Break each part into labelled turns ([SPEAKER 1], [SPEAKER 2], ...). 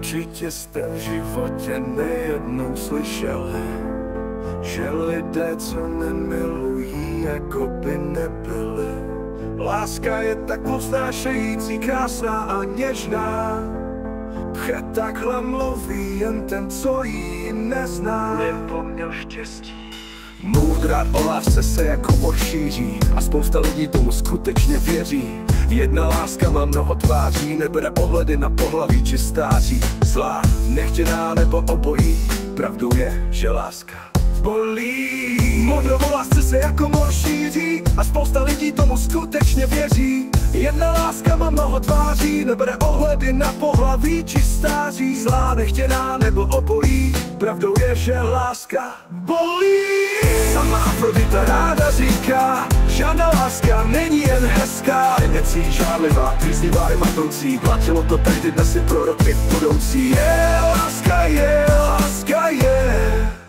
[SPEAKER 1] Určitě jste v životě nejednou slyšeli, že lidé, co nemilují, jako by nebyli. Láska je tak povznášející, krásná a něžná, že takhle mluví jen ten, co ji nezná. Nebo měl štěstí. Moudra o lásce se jako šíří a spousta lidí tomu skutečně věří. Jedna láska má mnoho tváří, nebere ohledy na pohlaví či stáří. Zlá, nechtěná nebo obojí, pravdou je, že láska bolí. Moudra o lásce se jako šíří a spousta lidí tomu skutečně věří. Jedna láska má mnoho tváří, nebere ohledy na pohlaví či stáří. Zlá, nechtěná nebo obojí, pravdou je, že láska bolí. Sama Afrodita ráda říká, žádná láska není jen hezká. Necí, žárlivá, trýznivá i matoucí, platilo to tehdy, dnes je proroky budoucí. Láska je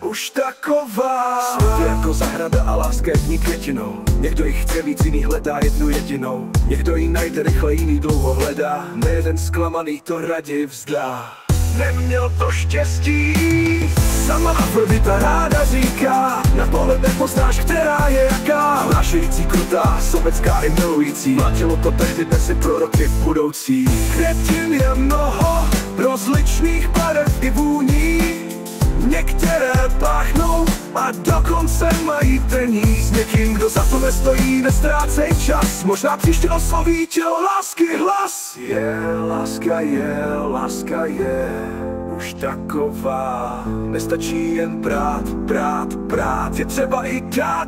[SPEAKER 1] už taková. Svět je jako zahrada a láska je v ní květinou. Někdo jich chce víc, jiný hledá jednu jedinou. Někdo ji najde rychle, jiný dlouho hledá. Nejeden zklamaný to raději vzdá. Neměl to štěstí. Sama Afrodita ráda říká, na pohled nepoznáš, která je jaká. Vnášející, krutá, sobecká i milující, platilo to tehdy, dnes je proroky budoucí. Květin je mnoho, rozličných barev i vůní. Některé páchnou a dokonce mají trní. S někým, kdo za to nestojí, nestrácej čas. Možná příště osloví tě lásky hlas. Láska je už taková. Nestačí jen brát, je třeba i dát.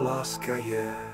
[SPEAKER 1] Láska je.